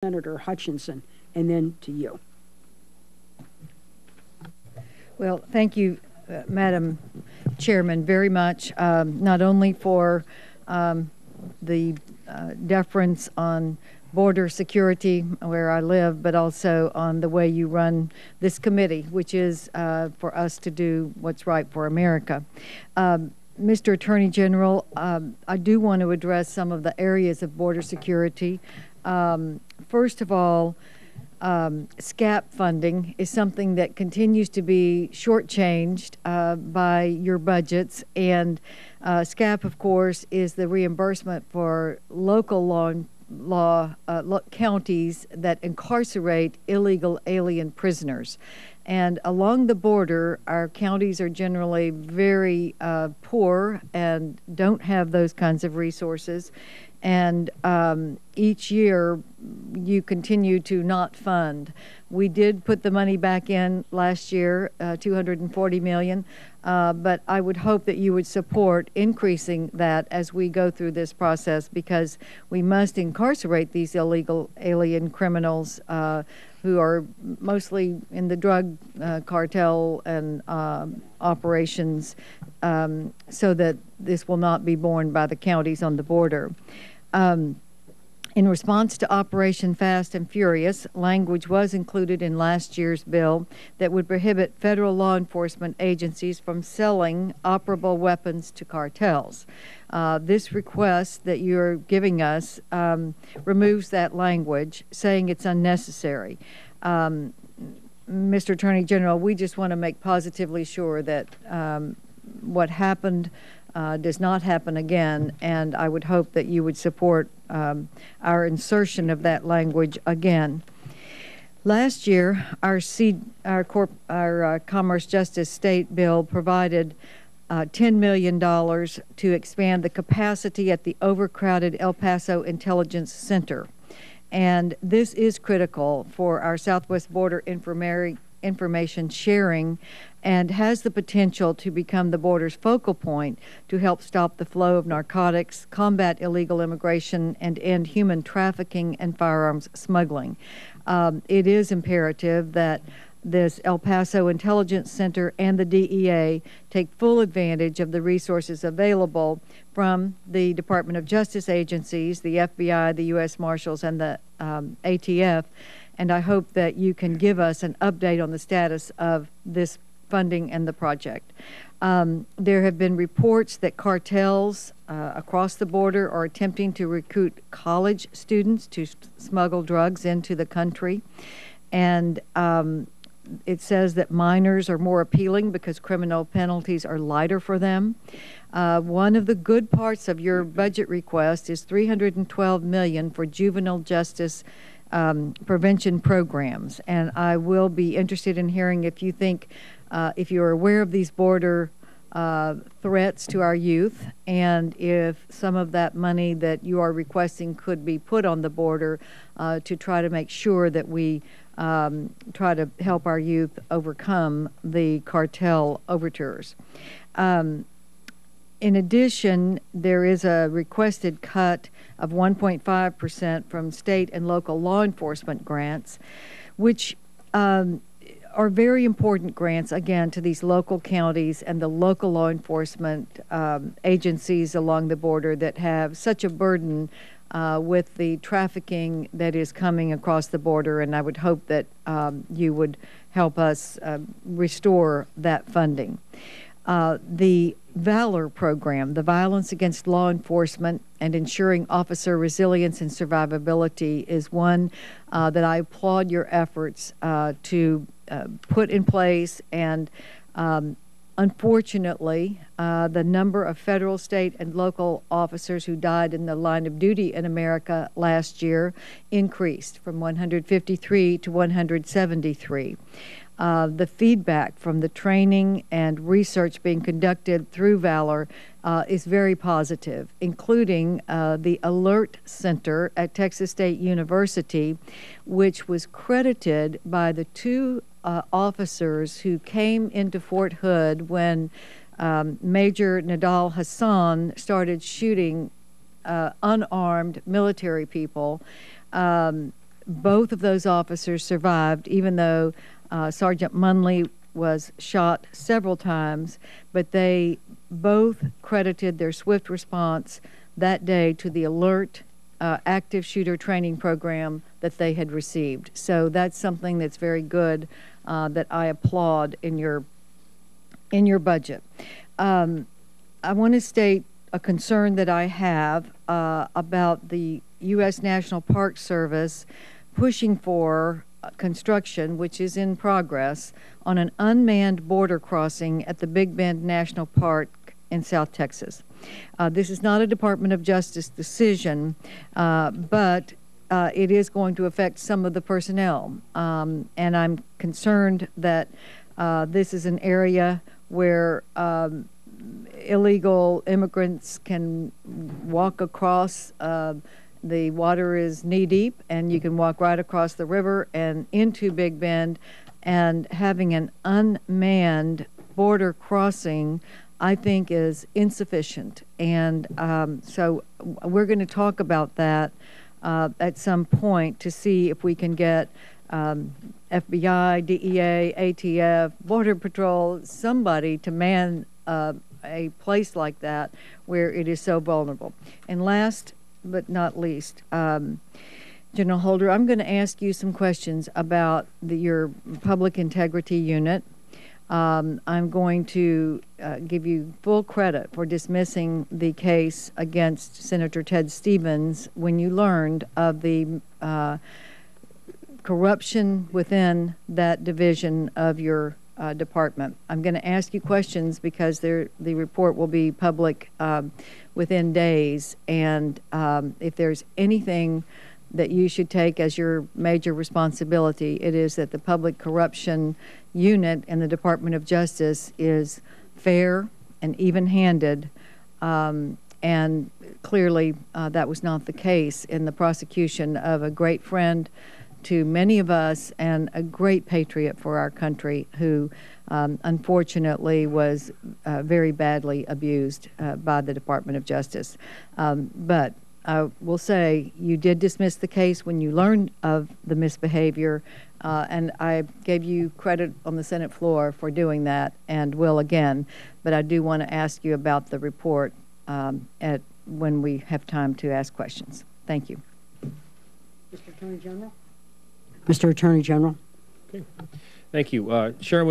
Senator Hutchison, and then to you. Well, thank you, Madam Chairman, very much, not only for the deference on border security where I live, but also on the way you run this committee, which is for us to do what's right for America. Mr. Attorney General, I do want to address some of the areas of border security. First of all, SCAP funding is something that continues to be shortchanged by your budgets, and SCAP, of course, is the reimbursement for local counties that incarcerate illegal alien prisoners. And along the border, our counties are generally very poor and don't have those kinds of resources. And each year you continue to not fund. We did put the money back in last year, $240 million, but I would hope that you would support increasing that as we go through this process, because we must incarcerate these illegal alien criminals who are mostly in the drug cartel and operations, so that this will not be borne by the counties on the border. In response to Operation Fast and Furious, language was included in last year's bill that would prohibit federal law enforcement agencies from selling operable weapons to cartels. This request that you're giving us removes that language, saying it's unnecessary. Mr. Attorney General, we just want to make positively sure that what happened does not happen again, and I would hope that you would support our insertion of that language again. Last year, our Commerce Justice State Bill provided $10 million to expand the capacity at the overcrowded El Paso Intelligence Center. And this is critical for our Southwest border information sharing, and has the potential to become the border's focal point to help stop the flow of narcotics, combat illegal immigration, and end human trafficking and firearms smuggling. It is imperative that this El Paso Intelligence Center and the DEA take full advantage of the resources available from the Department of Justice agencies, the FBI, the U.S. Marshals, and the ATF, and I hope that you can give us an update on the status of this funding and the project. There have been reports that cartels across the border are attempting to recruit college students to smuggle drugs into the country, and it says that minors are more appealing because criminal penalties are lighter for them. One of the good parts of your budget request is $312 million for juvenile justice prevention programs, and I will be interested in hearing if you think, if you're aware of these border threats to our youth, and if some of that money that you are requesting could be put on the border to try to make sure that we try to help our youth overcome the cartel overtures. In addition, there is a requested cut of 1.5% from state and local law enforcement grants, which are very important grants, again, to these local counties and the local law enforcement agencies along the border that have such a burden with the trafficking that is coming across the border, and I would hope that you would help us restore that funding. The VALOR program, the Violence Against Law Enforcement and Ensuring Officer Resilience and Survivability, is one that I applaud your efforts to put in place, and unfortunately, the number of federal, state, and local officers who died in the line of duty in America last year increased from 153 to 173. The feedback from the training and research being conducted through VALOR is very positive, including the Alert Center at Texas State University, which was credited by the two officers who came into Fort Hood when Major Nadal Hassan started shooting unarmed military people. both of those officers survived, even though Sergeant Munley was shot several times, but they both credited their swift response that day to the alert active shooter training program that they had received. So that's something that's very good that I applaud in your budget. I want to state a concern that I have about the U.S. National Park Service pushing for construction, which is in progress, on an unmanned border crossing at the Big Bend National Park in South Texas. This is not a Department of Justice decision, but it is going to affect some of the personnel. And I'm concerned that this is an area where illegal immigrants can walk across. The water is knee-deep, and you can walk right across the river and into Big Bend, and having an unmanned border crossing, I think, is insufficient. And so we're going to talk about that at some point to see if we can get FBI, DEA, ATF, Border Patrol, somebody to man a place like that where it is so vulnerable. And last but not least, General Holder, I'm going to ask you some questions about your public integrity unit. I'm going to give you full credit for dismissing the case against Senator Ted Stevens when you learned of the corruption within that division of your department. I'm going to ask you questions because the report will be public within days, and if there's anything that you should take as your major responsibility, it is that the public corruption unit in the Department of Justice is fair and even-handed, and clearly that was not the case in the prosecution of a great friend to many of us and a great patriot for our country who unfortunately was very badly abused by the Department of Justice. But I will say you did dismiss the case when you learned of the misbehavior, and I gave you credit on the Senate floor for doing that and will again. But I do want to ask you about the report when we have time to ask questions. Thank you. Mr. Attorney General? Mr. Attorney General? Okay. Thank you. Sherwin,